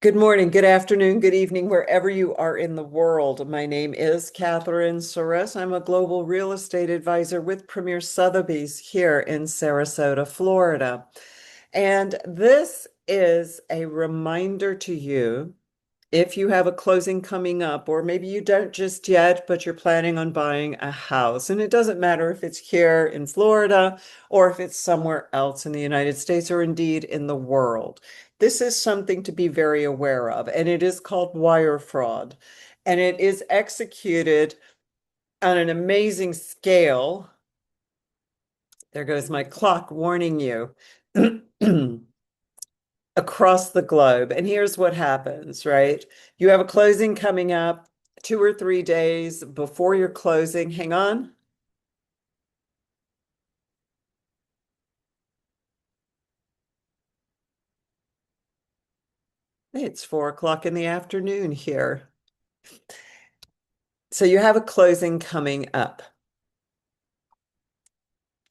Good morning, good afternoon, good evening, wherever you are in the world. My name is Catherine Soros. I'm a global real estate advisor with Premier Sotheby's here in Sarasota, Florida. And this is a reminder to you if you have a closing coming up, or maybe you don't just yet, but you're planning on buying a house. And it doesn't matter if it's here in Florida or if it's somewhere else in the United States or indeed in the world. This is something to be very aware of, and it is called wire fraud. And it is executed on an amazing scale. There goes my clock warning you. Across the globe. And here's what happens, right? You have a closing coming up 2 or 3 days before your closing. Hang on. It's 4 o'clock in the afternoon here. So you have a closing coming up.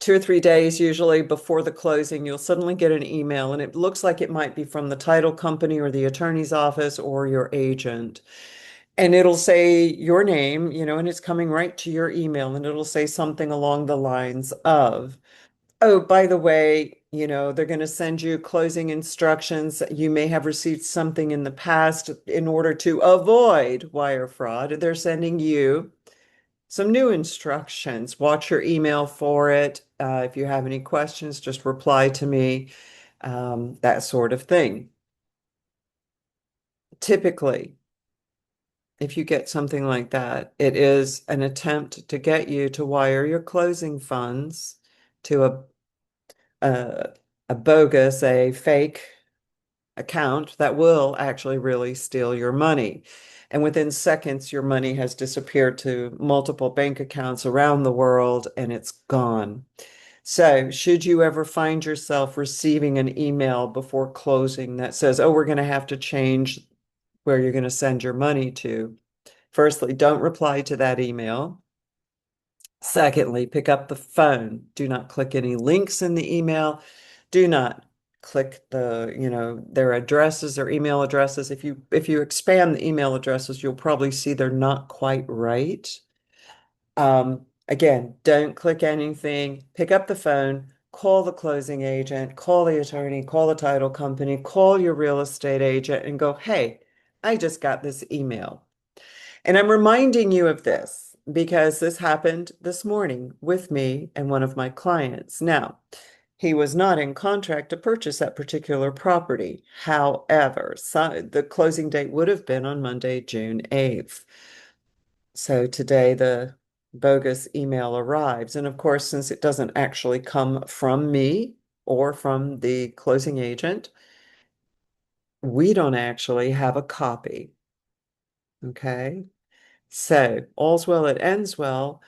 2 or 3 days usually before the closing, you'll suddenly get an email, and it looks like it might be from the title company or the attorney's office or your agent. And it'll say your name, and it's coming right to your email, and it'll say something along the lines of, oh, by the way, they're going to send you closing instructions. You may have received something in the past in order to avoid wire fraud. They're sending you some new instructions. Watch your email for it. If you have any questions, just reply to me, that sort of thing. Typically, if you get something like that, it is an attempt to get you to wire your closing funds to a, a bogus, a fake account that will actually really steal your money. And within seconds, your money has disappeared to multiple bank accounts around the world and it's gone. So, should you ever find yourself receiving an email before closing that says, oh, we're going to have to change where you're going to send your money to, firstly, don't reply to that email. Secondly, pick up the phone. Do not click any links in the email. Do not click their addresses or email addresses. If you expand the email addresses, you'll probably see they're not quite right. Again, don't click anything. Pick up the phone, call the closing agent, call the attorney, call the title company, call your real estate agent and go, hey, I just got this email. And I'm reminding you of this because this happened this morning with me and one of my clients. Now, he was not in contract to purchase that particular property. However, the closing date would have been on Monday, June 8th. So today the bogus email arrives. And of course, since it doesn't actually come from me or from the closing agent, we don't actually have a copy. Okay. So, all's well that ends well.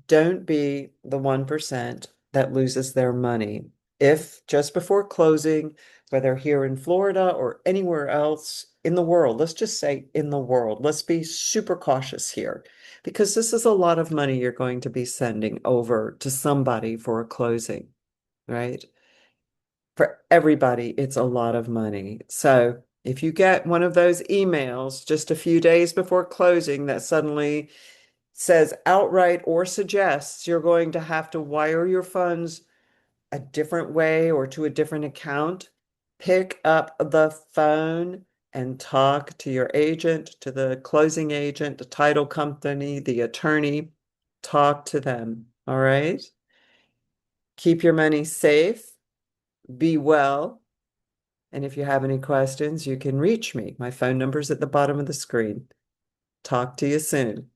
Don't be the 1% that loses their money. If just before closing, whether here in Florida or anywhere else in the world, let's just say in the world, let's be super cautious here because this is a lot of money you're going to be sending over to somebody for a closing, right? For everybody, it's a lot of money. So if you get one of those emails just a few days before closing that suddenly says outright or suggests you're going to have to wire your funds a different way or to a different account, pick up the phone and talk to your agent, to the closing agent, the title company, the attorney. Talk to them. All right. Keep your money safe. Be well. And if you have any questions, you can reach me. My phone number is at the bottom of the screen. Talk to you soon.